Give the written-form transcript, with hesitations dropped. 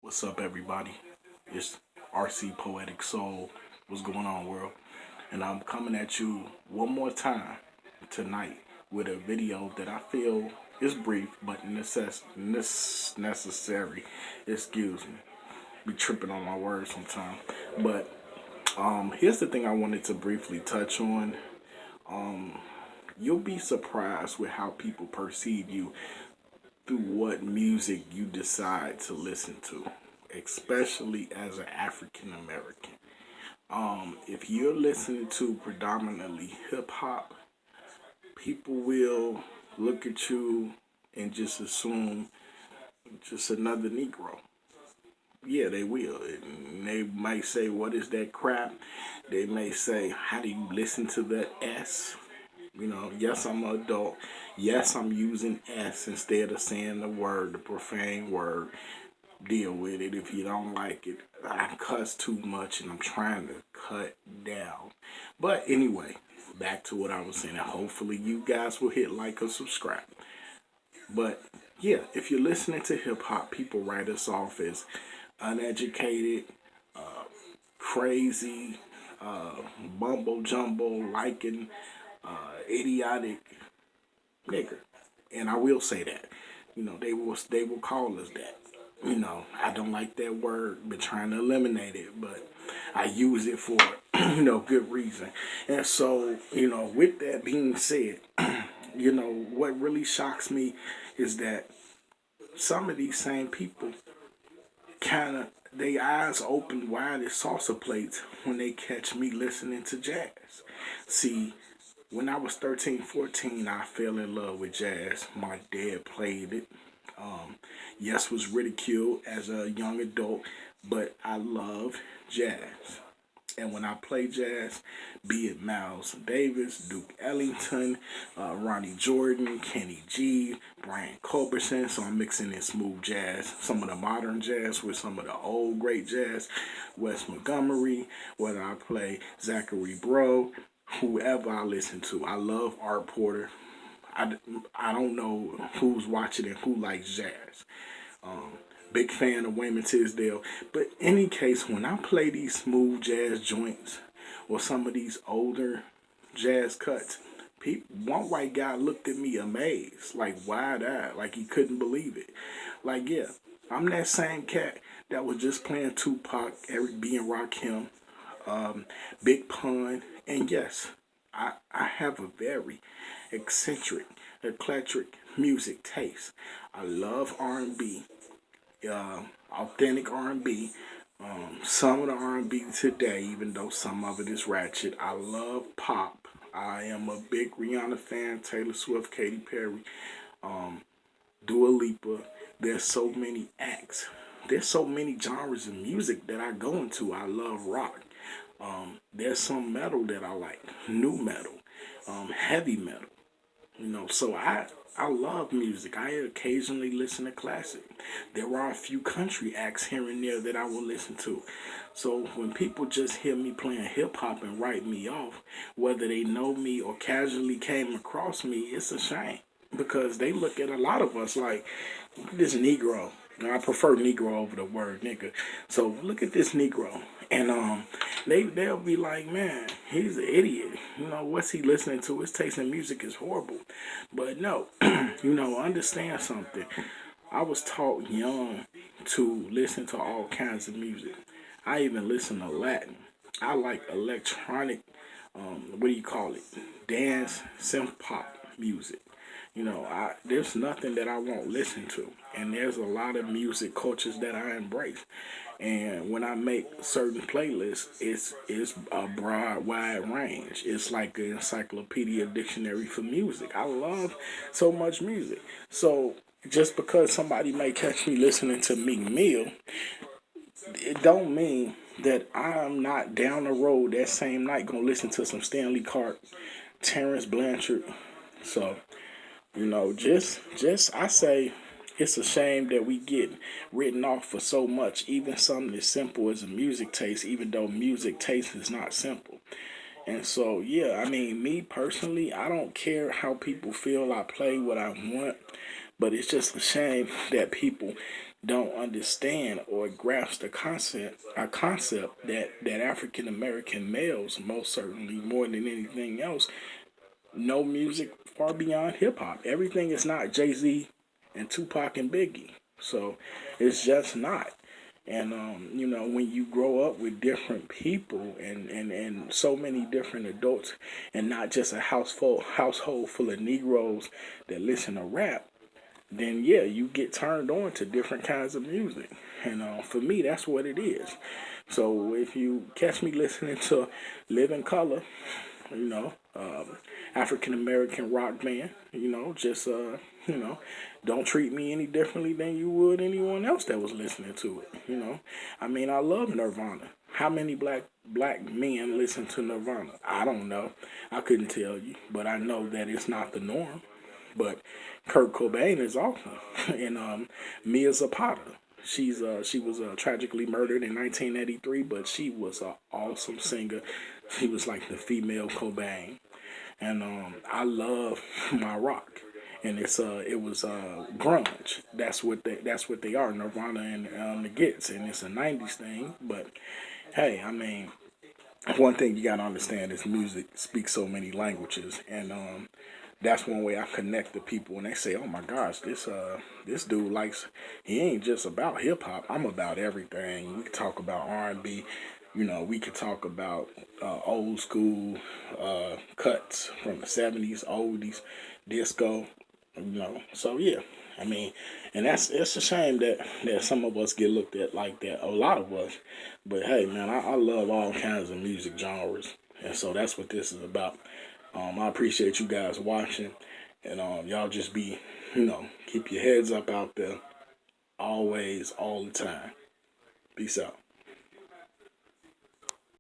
What's up, everybody? It's RC Poetic Soul. What's going on, world? And I'm coming at you one more time tonight with a video that I feel is brief but necessary. Excuse me. Be tripping on my words sometimes. But here's the thing I wanted to briefly touch on. You'll be surprised with how people perceive you through what music you decide to listen to, especially as an African American. If you're listening to predominantly hip hop, people will look at you and just assume just another Negro. Yeah, they will. And they might say, "What is that crap?" They may say, "How do you listen to the S?" Yes, I'm an adult. Yes, I'm using S instead of saying the profane word. Deal with it. If you don't like it, I cuss too much and I'm trying to cut down. But anyway, back to what I was saying. Hopefully, you guys will hit like or subscribe. But yeah, if you're listening to hip hop, people write us off as uneducated, crazy, bumble jumbo, liking, idiotic nigger. And I will say that. They will call us that. I don't like that word, been trying to eliminate it, but I use it for, good reason. And so, with that being said, what really shocks me is that some of these same people kind of, their eyes open wide as salsa plates when they catch me listening to jazz. See, when I was 13, 14, I fell in love with jazz. My dad played it. Yes, was ridiculed as a young adult, but I love jazz. And when I play jazz, be it Miles Davis, Duke Ellington, Ronnie Jordan, Kenny G, Brian Culbertson, so I'm mixing in smooth jazz, some of the modern jazz with some of the old great jazz, Wes Montgomery, whether I play Zachary Bro, whoever I listen to. I love Art Porter. I don't know who's watching and who likes jazz. Big fan of Wayman Tisdale. But any case, when I play these smooth jazz joints or some of these older jazz cuts, one white guy looked at me amazed, like wide-eyed, like he couldn't believe it. Like, yeah, I'm that same cat that was just playing Tupac, Eric B. and Rakim, Big Pun, and yes, I have a very eccentric, eclectic music taste. I love R&B, authentic R&B. Some of the R&B today, even though some of it is ratchet. I love pop. I am a big Rihanna fan, Taylor Swift, Katy Perry, Dua Lipa. There's so many acts. There's so many genres of music that I go into. I love rock. There's some metal that I like, new metal, heavy metal. So I love music. I occasionally listen to classic. There are a few country acts here and there that I will listen to. So when people just hear me playing hip hop and write me off, whether they know me or casually came across me, it's a shame because they look at a lot of us like, look at this Negro. I prefer Negro over the word nigga. So look at this Negro, and they'll be like, man, he's an idiot. What's he listening to? His taste in music is horrible. But no, understand something. I was taught young to listen to all kinds of music. I even listen to Latin. I like electronic, what do you call it? Dance, synth pop music. There's nothing that I won't listen to, and there's a lot of music cultures that I embrace. And when I make certain playlists, it's a broad, wide range. It's like an encyclopedia dictionary for music. I love so much music. So just because somebody may catch me listening to Meek Mill, it don't mean that I'm not down the road that same night gonna listen to some Stanley Clark, Terrence Blanchard. So just I say it's a shame that we get written off for so much, even something as simple as a music taste, even though music taste is not simple. And so, yeah, I mean, me personally, I don't care how people feel. I play what I want, but it's just a shame that people don't understand or grasp the concept, that African American males, most certainly more than anything else, know music far beyond hip hop. Everything is not Jay-Z and Tupac and Biggie. So it's just not. And when you grow up with different people and so many different adults, and not just a household full of Negroes that listen to rap, then yeah, you get turned on to different kinds of music. And for me, that's what it is. So if you catch me listening to Living Color, you know, African American rock band, just don't treat me any differently than you would anyone else that was listening to it. I mean, I love Nirvana. How many black men listen to Nirvana? I don't know. I couldn't tell you, but I know that it's not the norm. But Kurt Cobain is awesome, and Mia Zapata. She was tragically murdered in 1983, but she was an awesome singer. She was like the female Cobain, and I love my rock, and it was grunge. That's what they are, Nirvana and the Gits, and it's a '90s thing. But hey, I mean, one thing you gotta understand is music speaks so many languages, and that's one way I connect to people when they say, "Oh my gosh, this dude likes. He ain't just about hip hop. I'm about everything. We could talk about R&B. We could talk about old school cuts from the '70s, oldies, disco. So yeah." I mean, and it's a shame that some of us get looked at like that. A lot of us, but hey, man, I love all kinds of music genres, and so that's what this is about. I appreciate you guys watching, and y'all just keep your heads up out there, always, all the time. Peace out.